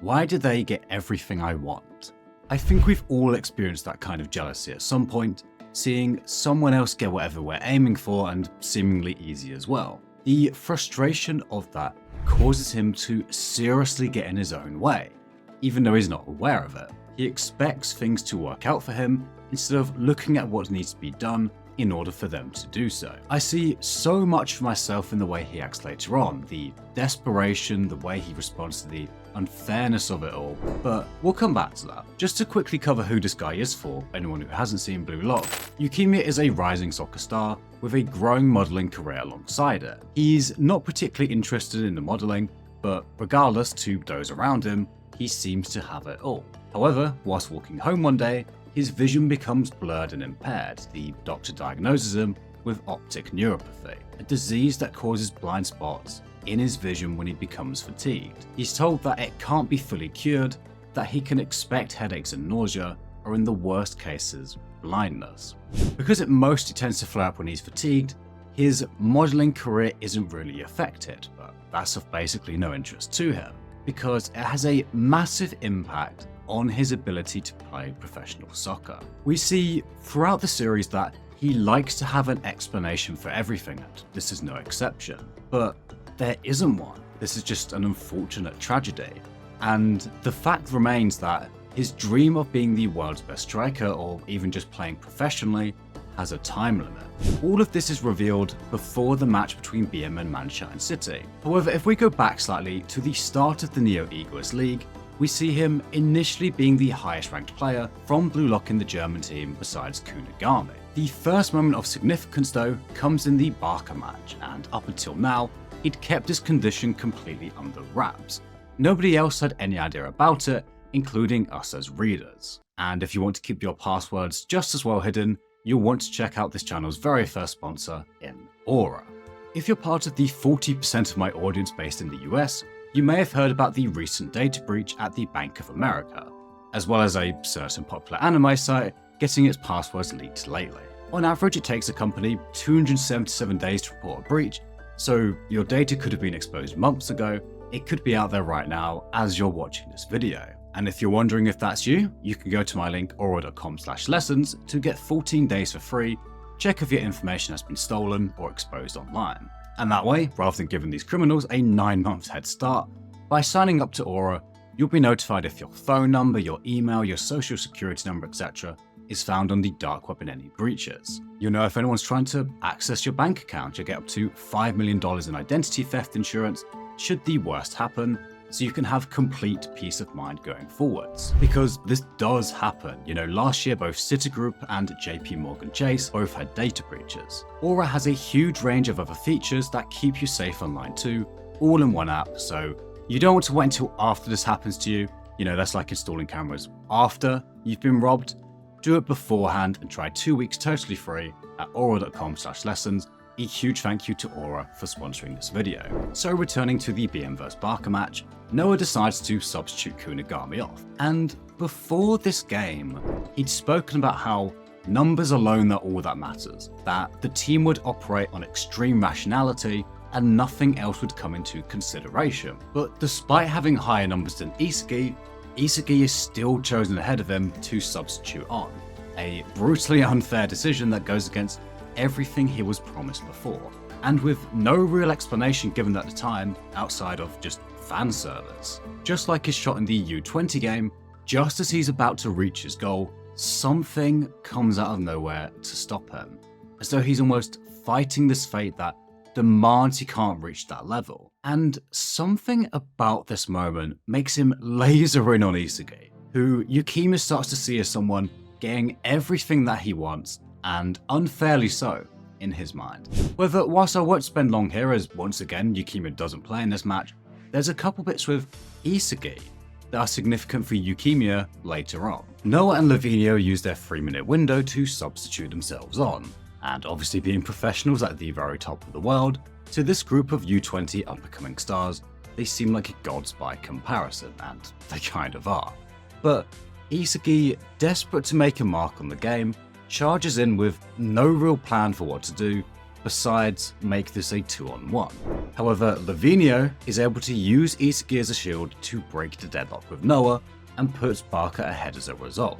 Why do they get everything I want? I think we've all experienced that kind of jealousy at some point, seeing someone else get whatever we're aiming for and seemingly easy as well. The frustration of that causes him to seriously get in his own way, even though he's not aware of it. He expects things to work out for him instead of looking at what needs to be done in order for them to do so. I see so much for myself in the way he acts later on, the desperation, the way he responds to the unfairness of it all, but we'll come back to that. Just to quickly cover who this guy is for anyone who hasn't seen Blue Lock, Yukimiya is a rising soccer star with a growing modelling career alongside it. He's not particularly interested in the modelling, but regardless to those around him, he seems to have it all. However, whilst walking home one day, his vision becomes blurred and impaired. The doctor diagnoses him with optic neuropathy, a disease that causes blind spots in his vision when he becomes fatigued. He's told that it can't be fully cured, that he can expect headaches and nausea, or in the worst cases, blindness. Because it mostly tends to flare up when he's fatigued, his modelling career isn't really affected, but that's of basically no interest to him, because it has a massive impact on his ability to play professional soccer. We see throughout the series that he likes to have an explanation for everything, and this is no exception. But there isn't one. This is just an unfortunate tragedy. And the fact remains that his dream of being the world's best striker, or even just playing professionally, has a time limit. All of this is revealed before the match between BM and Manshine City. However, if we go back slightly to the start of the Neo Egoist League, we see him initially being the highest ranked player from Blue Lock in the German team besides Kunigami. The first moment of significance though comes in the Barcha match, and up until now, he'd kept his condition completely under wraps. Nobody else had any idea about it, including us as readers. And if you want to keep your passwords just as well hidden, you'll want to check out this channel's very first sponsor in Aura. If you're part of the 40% of my audience based in the US, you may have heard about the recent data breach at the Bank of America, as well as a certain popular anime site getting its passwords leaked lately. On average, it takes a company 277 days to report a breach, so your data could have been exposed months ago. It could be out there right now as you're watching this video. And if you're wondering if that's you, you can go to my link aura.com/lessons to get 14 days for free, check if your information has been stolen or exposed online. And that way, rather than giving these criminals a 9-month head start, by signing up to Aura, you'll be notified if your phone number, your email, your social security number, etc. is found on the dark web in any breaches. You'll know if anyone's trying to access your bank account. You'll get up to $5 million in identity theft insurance should the worst happen, so you can have complete peace of mind going forwards. Because this does happen. You know, last year both Citigroup and JP Morgan Chase both had data breaches. Aura has a huge range of other features that keep you safe online too, all in one app, so you don't want to wait until after this happens to you. You know, that's like installing cameras after you've been robbed. Do it beforehand and try 2 weeks totally free at aura.com/lessons. A huge thank you to Aura for sponsoring this video. So returning to the BM vs Barcha match, Noah decides to substitute Kunigami off. And before this game, he'd spoken about how numbers alone are all that matters, that the team would operate on extreme rationality and nothing else would come into consideration. But despite having higher numbers than Isagi, Isagi is still chosen ahead of him to substitute on. A brutally unfair decision that goes against everything he was promised before, and with no real explanation given at the time outside of just fan service. Just like his shot in the U20 game, just as he's about to reach his goal, something comes out of nowhere to stop him, as though he's almost fighting this fate that demands he can't reach that level. And something about this moment makes him laser in on Isagi, who Yukimiya starts to see as someone getting everything that he wants, and unfairly so, in his mind. However, whilst I won't spend long here, as once again Yukimiya doesn't play in this match, there's a couple bits with Isagi that are significant for Yukimiya later on. Noah and Lavinio use their 3-minute window to substitute themselves on, and obviously being professionals at the very top of the world, to this group of U20 up-and-coming stars, they seem like gods by comparison, and they kind of are. But Isagi, desperate to make a mark on the game, charges in with no real plan for what to do, besides make this a 2-on-1. However, Lavinio is able to use Isagi as a shield to break the deadlock with Noah and puts Barcha ahead as a result.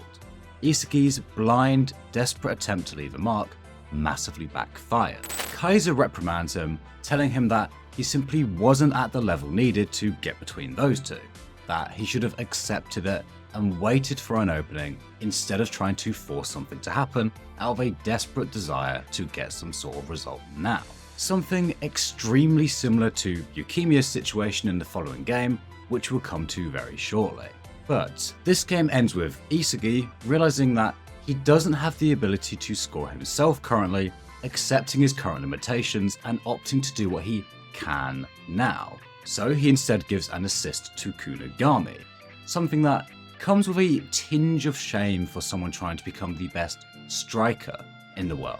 Isagi's blind, desperate attempt to leave a mark massively backfired. Kaiser reprimands him, telling him that he simply wasn't at the level needed to get between those two, that he should have accepted it and waited for an opening instead of trying to force something to happen out of a desperate desire to get some sort of result now. Something extremely similar to Yukimiya's situation in the following game, which we'll come to very shortly. But this game ends with Isagi realizing that he doesn't have the ability to score himself currently, accepting his current limitations and opting to do what he can now. So he instead gives an assist to Kunigami, something that comes with a tinge of shame for someone trying to become the best striker in the world.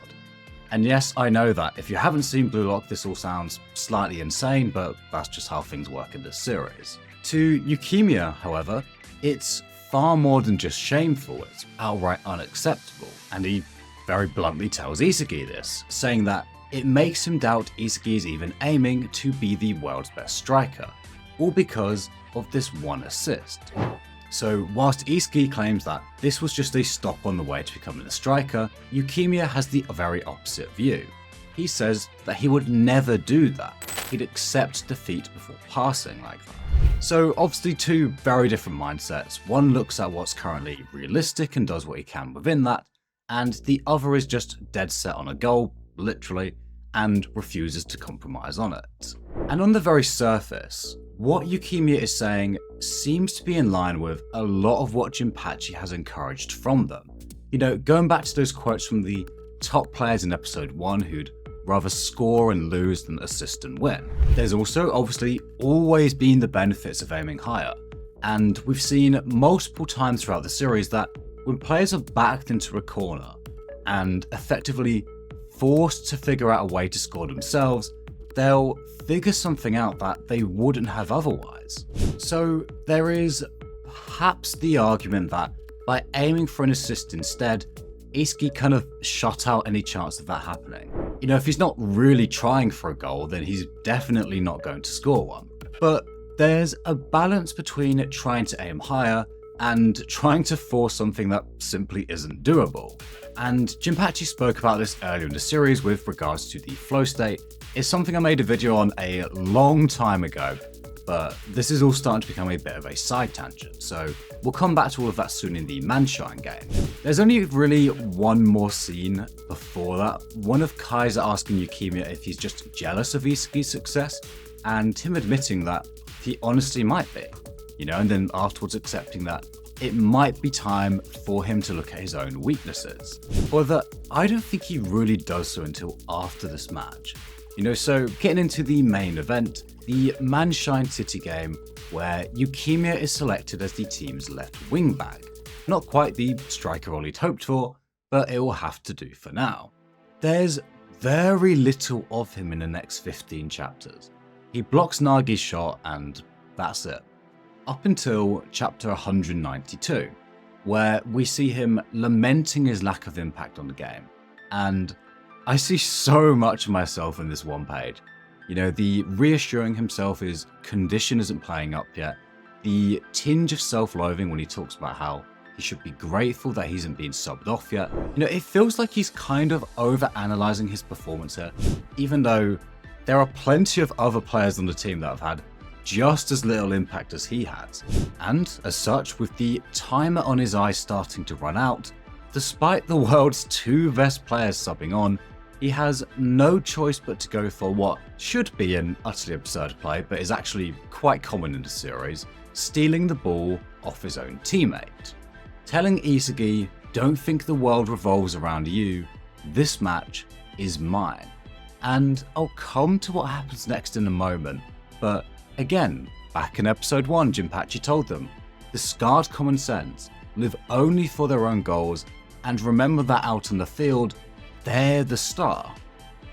And yes, I know that if you haven't seen Blue Lock, this all sounds slightly insane, but that's just how things work in this series. To Yukimiya, however, it's far more than just shameful, it's outright unacceptable, and he very bluntly tells Isagi this, saying that it makes him doubt Isagi is even aiming to be the world's best striker, all because of this one assist. So whilst Isagi claims that this was just a stop on the way to becoming a striker, Yukimiya has the very opposite view. He says that he would never do that, he'd accept defeat before passing like that. So obviously two very different mindsets, one looks at what's currently realistic and does what he can within that, and the other is just dead set on a goal, literally, and refuses to compromise on it. And on the very surface, what Yukimiya is saying seems to be in line with a lot of what Jinpachi has encouraged from them. You know, going back to those quotes from the top players in episode 1 who'd rather score and lose than assist and win. There's also obviously always been the benefits of aiming higher, and we've seen multiple times throughout the series that when players are backed into a corner and effectively forced to figure out a way to score themselves, they'll figure something out that they wouldn't have otherwise. So there is perhaps the argument that by aiming for an assist instead, Isagi kind of shut out any chance of that happening. You know, if he's not really trying for a goal, then he's definitely not going to score one. But there's a balance between trying to aim higher and trying to force something that simply isn't doable. And Jinpachi spoke about this earlier in the series with regards to the flow state. It's something I made a video on a long time ago, but this is all starting to become a bit of a side tangent, so we'll come back to all of that soon in the Manshine game. There's only really one more scene before that, one of Kaiser asking Yukimiya if he's just jealous of Isagi's success, and him admitting that he honestly might be, you know, and then afterwards accepting that it might be time for him to look at his own weaknesses. However, I don't think he really does so until after this match. You know, so getting into the main event, the Manshine City game, where Yukimiya is selected as the team's left wing back. Not quite the striker role he'd hoped for, but it will have to do for now. There's very little of him in the next 15 chapters. He blocks Nagi's shot and that's it. Up until chapter 192, where we see him lamenting his lack of impact on the game. And I see so much of myself in this one page. You know, the reassuring himself his condition isn't playing up yet, the tinge of self-loathing when he talks about how he should be grateful that he isn't being subbed off yet. You know, it feels like he's kind of over-analysing his performance here, even though there are plenty of other players on the team that have had just as little impact as he has. And as such, with the timer on his eyes starting to run out, despite the world's two best players subbing on, he has no choice but to go for what should be an utterly absurd play, but is actually quite common in the series, stealing the ball off his own teammate. Telling Isagi, don't think the world revolves around you, this match is mine. And I'll come to what happens next in a moment, but again, back in episode 1, Jinpachi told them, discard common sense, live only for their own goals, and remember that out on the field, they're the star.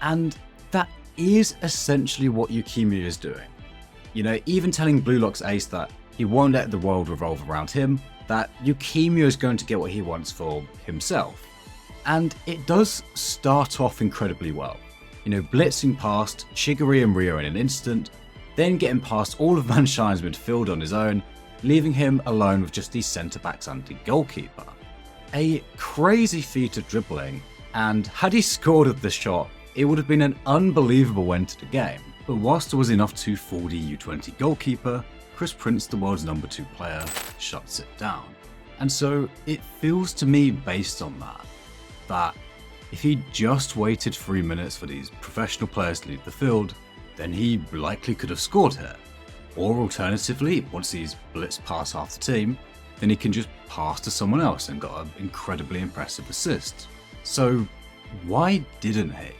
And that is essentially what Yukimiya is doing. You know, even telling Blue Lock's ace that he won't let the world revolve around him, that Yukimiya is going to get what he wants for himself. And it does start off incredibly well. blitzing past Chigiri and Ryo in an instant, then getting past all of Manshine's midfield on his own, leaving him alone with just the centre-backs and the goalkeeper. A crazy feat of dribbling, and had he scored at this shot, it would have been an unbelievable end to the game. But whilst there was enough to fool the U20 goalkeeper, Chris Prince, the world's number 2 player, shuts it down. And so it feels to me, based on that if he just waited 3 minutes for these professional players to leave the field, then he likely could have scored here. Or alternatively, once he's blitzed past half the team, then he can just pass to someone else and got an incredibly impressive assist. So why didn't he?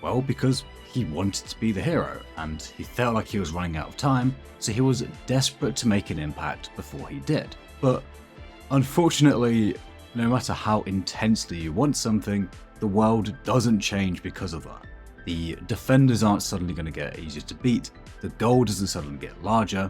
Well, because he wanted to be the hero, and he felt like he was running out of time, so he was desperate to make an impact before he did. But unfortunately, no matter how intensely you want something, the world doesn't change because of that. The defenders aren't suddenly going to get easier to beat, the goal doesn't suddenly get larger,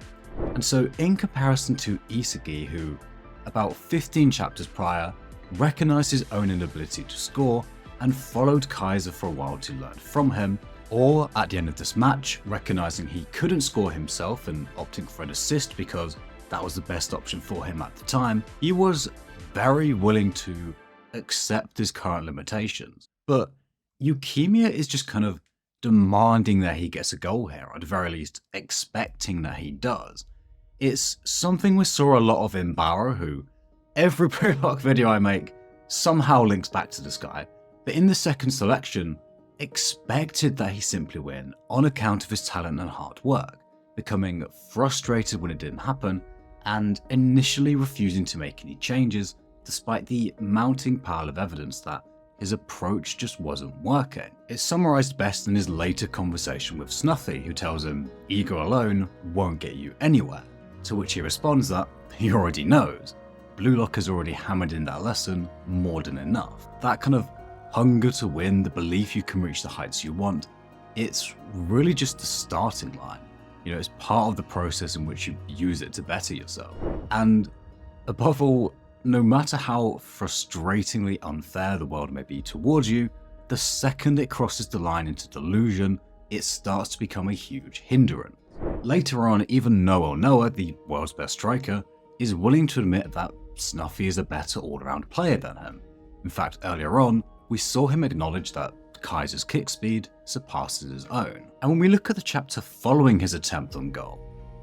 and so in comparison to Isagi, who about 15 chapters prior recognised his own inability to score and followed Kaiser for a while to learn from him, or at the end of this match recognising he couldn't score himself and opting for an assist because that was the best option for him at the time, he was very willing to accept his current limitations. But Yukimiya is just kind of demanding that he gets a goal here, or at the very least expecting that he does. It's something we saw a lot of in Barra, who every pre-lock video I make somehow links back to this guy, but in the second selection, expected that he simply win on account of his talent and hard work, becoming frustrated when it didn't happen, and initially refusing to make any changes despite the mounting pile of evidence that his approach just wasn't working. It's summarised best in his later conversation with Snuffy, who tells him ego alone won't get you anywhere, to which he responds that he already knows. Blue Lock has already hammered in that lesson more than enough. That kind of hunger to win, the belief you can reach the heights you want, it's really just the starting line. It's part of the process in which you use it to better yourself. And above all, no matter how frustratingly unfair the world may be towards you, the second it crosses the line into delusion, it starts to become a huge hindrance. Later on, even Noah, the world's best striker, is willing to admit that Snuffy is a better all-around player than him. In fact, earlier on, we saw him acknowledge that Kaiser's kick speed surpasses his own. And when we look at the chapter following his attempt on goal,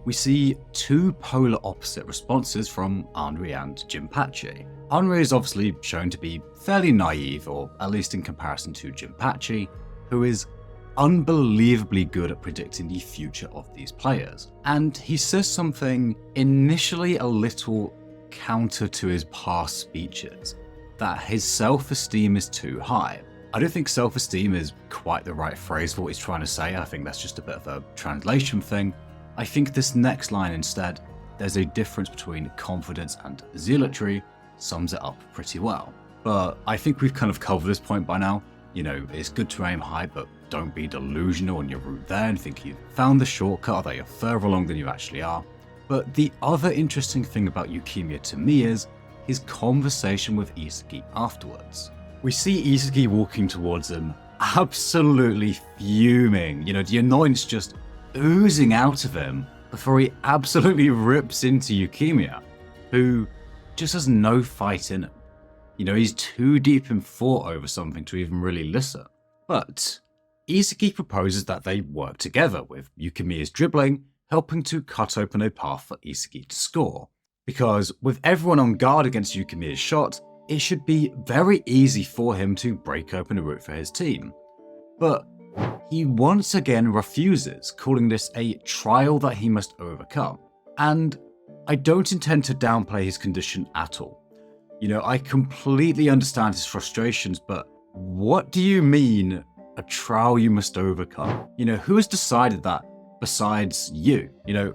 we see two polar opposite responses from Henri and Jinpachi. Henri is obviously shown to be fairly naive, or at least in comparison to Jinpachi, who is unbelievably good at predicting the future of these players. And he says something initially a little counter to his past speeches, that his self-esteem is too high. I don't think self-esteem is quite the right phrase for what he's trying to say. I think that's just a bit of a translation thing. I think this next line instead, there's a difference between confidence and zealotry, sums it up pretty well. But I think we've kind of covered this point by now. It's good to aim high, but don't be delusional on your route there and think you've found the shortcut or that you're further along than you actually are. But the other interesting thing about Yukimiya to me is his conversation with Isagi afterwards. We see Isagi walking towards him, absolutely fuming, the annoyance just oozing out of him before he absolutely rips into Yukimiya, who just has no fight in him. He's too deep in thought over something to even really listen. But Isagi proposes that they work together, with Yukimiya's dribbling helping to cut open a path for Isagi to score. Because with everyone on guard against Yukimiya's shot, it should be very easy for him to break open a route for his team. But he once again refuses, calling this a trial that he must overcome. And I don't intend to downplay his condition at all. I completely understand his frustrations, but what do you mean, a trial you must overcome? Who has decided that besides you?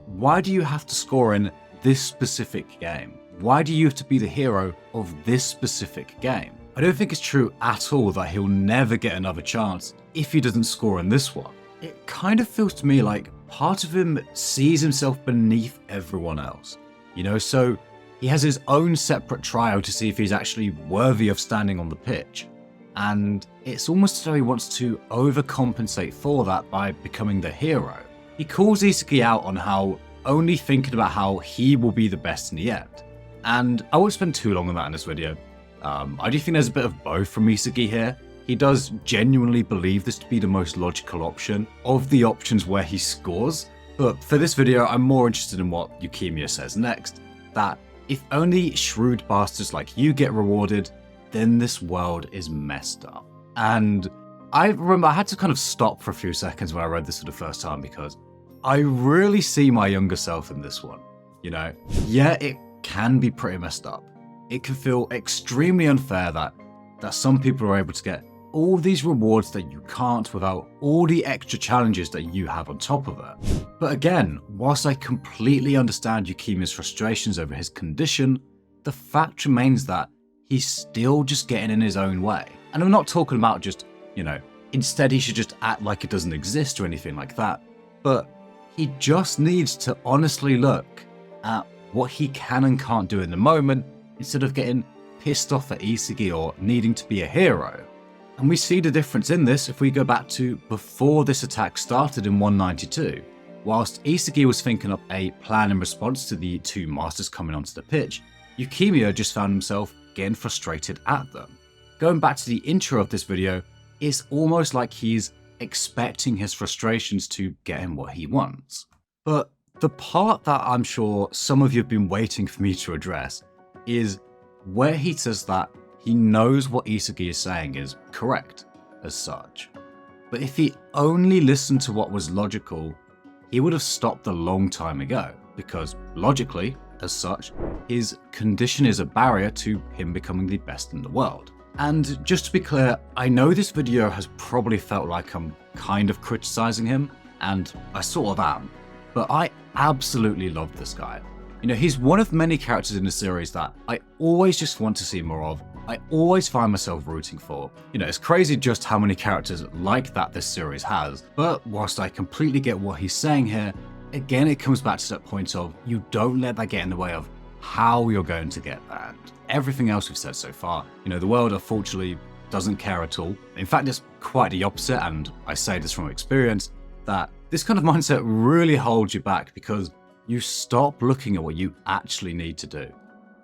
Why do you have to score in this specific game? Why do you have to be the hero of this specific game? I don't think it's true at all that he'll never get another chance if he doesn't score in this one. It kind of feels to me like part of him sees himself beneath everyone else. So he has his own separate trial to see if he's actually worthy of standing on the pitch. and it's almost as though he wants to overcompensate for that by becoming the hero. He calls Isagi out on how only thinking about how he will be the best in the end, and I won't spend too long on that in this video. I do think there's a bit of both from Isagi here. He does genuinely believe this to be the most logical option of the options where he scores, but for this video I'm more interested in what Yukimiya says next, that if only shrewd bastards like you get rewarded, then this world is messed up. And I remember I had to kind of stop for a few seconds when I read this for the first time, because I really see my younger self in this one. You know, yeah, it can be pretty messed up. It can feel extremely unfair that some people are able to get all these rewards that you can't without all the extra challenges that you have on top of it. But again, whilst I completely understand Yukimiya's frustrations over his condition, the fact remains that he's still just getting in his own way. And I'm not talking about just, you know, instead he should just act like it doesn't exist or anything like that, but he just needs to honestly look at what he can and can't do in the moment instead of getting pissed off at Isagi or needing to be a hero. And we see the difference in this if we go back to before this attack started in 192. Whilst Isagi was thinking up a plan in response to the two masters coming onto the pitch, Yukimiya just found himself getting frustrated at them. Going back to the intro of this video, it's almost like he's expecting his frustrations to get him what he wants. But the part that I'm sure some of you have been waiting for me to address is where he says that he knows what Isagi is saying is correct as such. But if he only listened to what was logical, he would have stopped a long time ago, because logically, as such, his condition is a barrier to him becoming the best in the world. And just to be clear, I know this video has probably felt like I'm kind of criticizing him, and I sort of am, but I absolutely love this guy. You know, he's one of many characters in the series that I always just want to see more of. I always find myself rooting for. You know, it's crazy just how many characters like that this series has, but whilst I completely get what he's saying here, again, it comes back to that point of you don't let that get in the way of how you're going to get that. Everything else we've said so far, you know, the world unfortunately doesn't care at all. In fact, it's quite the opposite, and I say this from experience, that this kind of mindset really holds you back because you stop looking at what you actually need to do.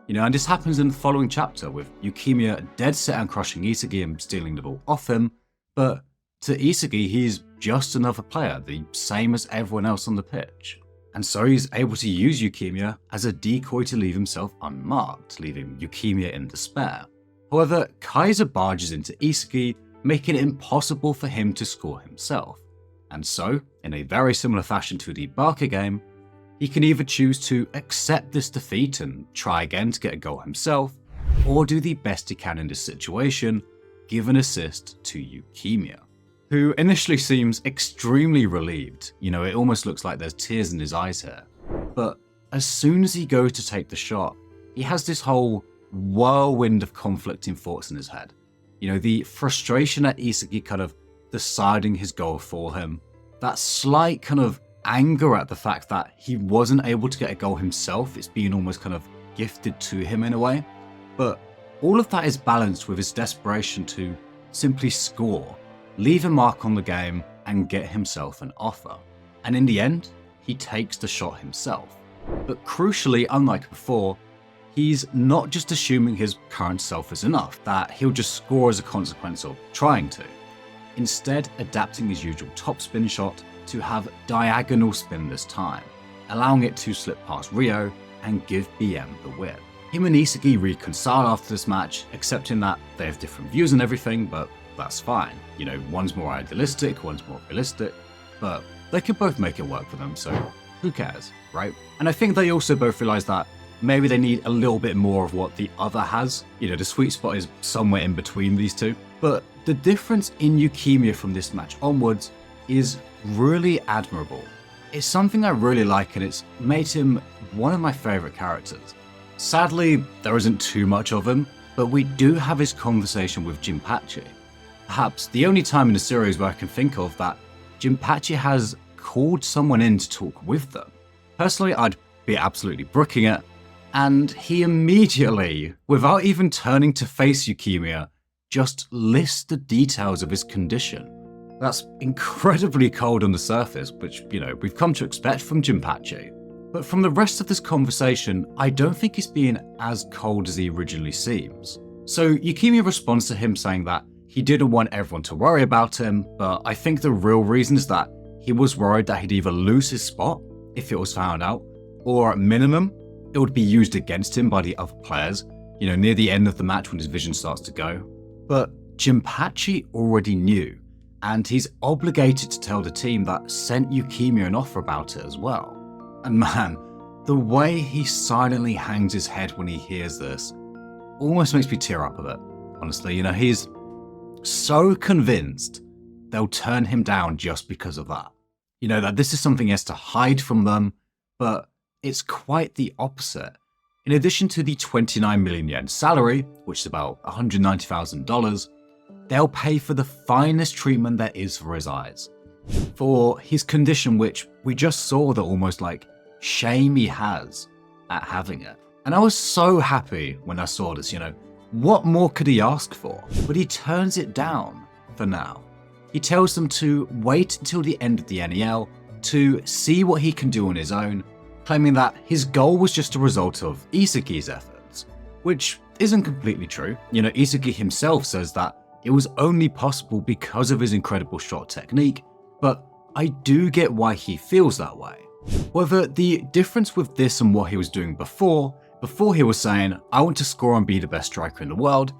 You know, and this happens in the following chapter with Yukimiya dead set on crushing Isagi and stealing the ball off him, but to Isagi, he's just another player, the same as everyone else on the pitch. And so he's able to use Yukimiya as a decoy to leave himself unmarked, leaving Yukimiya in despair. However, Kaiser barges into Isagi, making it impossible for him to score himself. And so, in a very similar fashion to the Barca game, he can either choose to accept this defeat and try again to get a goal himself, or do the best he can in this situation, give an assist to Yukimiya, who initially seems extremely relieved. You know, it almost looks like there's tears in his eyes here. But as soon as he goes to take the shot, he has this whole whirlwind of conflicting thoughts in his head. You know, the frustration at Isagi kind of deciding his goal for him, that slight kind of anger at the fact that he wasn't able to get a goal himself, it's being almost kind of gifted to him in a way. But all of that is balanced with his desperation to simply score, leave a mark on the game, and get himself an offer. And in the end, he takes the shot himself. But crucially, unlike before, he's not just assuming his current self is enough, that he'll just score as a consequence of trying to. Instead, adapting his usual topspin shot to have diagonal spin this time, allowing it to slip past Rio and give BM the win. Him and Isagi reconcile after this match, accepting that they have different views on everything, but that's fine. You know, one's more idealistic, one's more realistic, but they can both make it work for them, so who cares, right? And I think they also both realize that maybe they need a little bit more of what the other has. You know, the sweet spot is somewhere in between these two. But the difference in Yukimiya from this match onwards is really admirable. It's something I really like, and it's made him one of my favorite characters. Sadly, there isn't too much of him, but we do have his conversation with Jinpachi. Perhaps the only time in the series where I can think of that Jinpachi has called someone in to talk with them. Personally, I'd be absolutely brooking it, and he immediately, without even turning to face Yukimiya, just lists the details of his condition. That's incredibly cold on the surface, which, we've come to expect from Jinpachi. But from the rest of this conversation, I don't think he's being as cold as he originally seems. So Yukimiya responds to him saying that he didn't want everyone to worry about him, but I think the real reason is that he was worried that he'd either lose his spot if it was found out, or at minimum, it would be used against him by the other players, near the end of the match when his vision starts to go. But Jinpachi already knew, and he's obligated to tell the team that sent Yukimiya an offer about it as well. And man, the way he silently hangs his head when he hears this almost makes me tear up a bit. Honestly, he's so convinced they'll turn him down just because of that. That this is something he has to hide from them, but it's quite the opposite. In addition to the 29 million yen salary, which is about $190,000, they'll pay for the finest treatment there is for his eyes. For his condition, which we just saw the almost shame he has at having it. And I was so happy when I saw this, what more could he ask for? But he turns it down for now. He tells them to wait until the end of the NEL to see what he can do on his own, claiming that his goal was just a result of Isagi's efforts, which isn't completely true. Isagi himself says that it was only possible because of his incredible shot technique, but I do get why he feels that way. However, the difference with this and what he was doing before he was saying, I want to score and be the best striker in the world,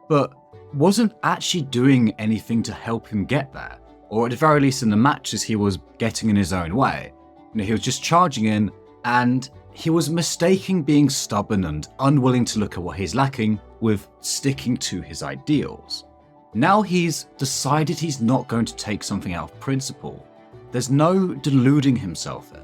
but wasn't actually doing anything to help him get there, or at the very least in the matches he was getting in his own way. He was just charging in, and he was mistaking being stubborn and unwilling to look at what he's lacking with sticking to his ideals. Now he's decided he's not going to take something out of principle. There's no deluding himself here.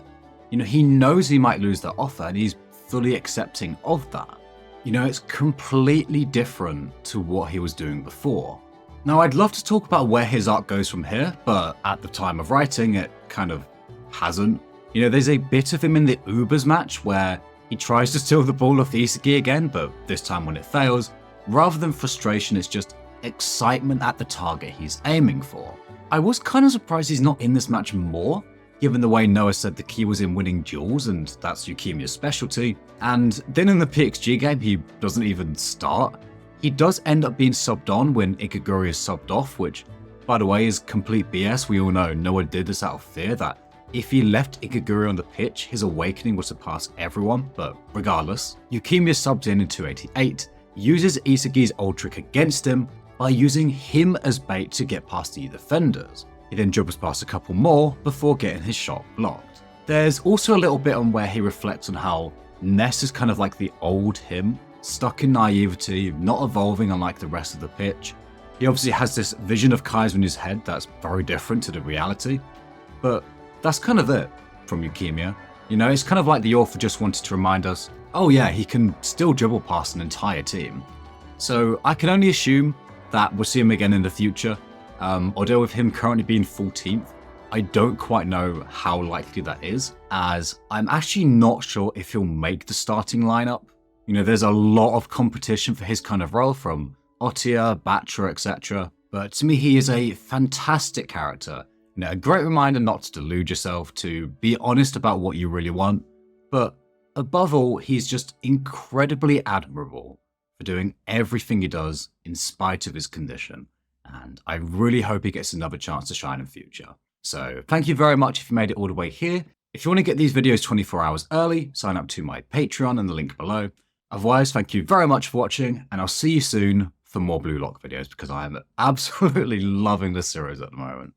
He knows he might lose that offer, and he's fully accepting of that. It's completely different to what he was doing before. Now, I'd love to talk about where his arc goes from here, but at the time of writing, it kind of hasn't. There's a bit of him in the Ubers match where he tries to steal the ball off Isagi again, but this time when it fails, rather than frustration, it's just excitement at the target he's aiming for. I was kind of surprised he's not in this match more, given the way Noah said the key was in winning duels, and that's Yukimiya's specialty. And then in the PXG game, he doesn't even start. He does end up being subbed on when Ikaguri is subbed off, which, by the way, is complete BS. We all know Noah did this out of fear that if he left Ikaguri on the pitch, his awakening would surpass everyone, but regardless, Yukimiya subs in 288, uses Isagi's ult trick against him by using him as bait to get past the defenders. He then dribbles past a couple more before getting his shot blocked. There's also a little bit on where he reflects on how Ness is kind of like the old him, stuck in naivety, not evolving unlike the rest of the pitch. He obviously has this vision of Kaiser in his head that's very different to the reality, but that's kind of it from Yukimiya. It's kind of like the author just wanted to remind us, oh yeah, he can still dribble past an entire team. So I can only assume that we'll see him again in the future. Although with him currently being 14th, I don't quite know how likely that is, as I'm actually not sure if he'll make the starting lineup. There's a lot of competition for his kind of role from Otia, Barcha, etc. But to me, he is a fantastic character. A great reminder not to delude yourself, to be honest about what you really want. But above all, he's just incredibly admirable for doing everything he does in spite of his condition. And I really hope he gets another chance to shine in future. So thank you very much if you made it all the way here. If you want to get these videos 24 hours early, sign up to my Patreon in the link below. Otherwise, thank you very much for watching, and I'll see you soon for more Blue Lock videos, because I am absolutely loving this series at the moment.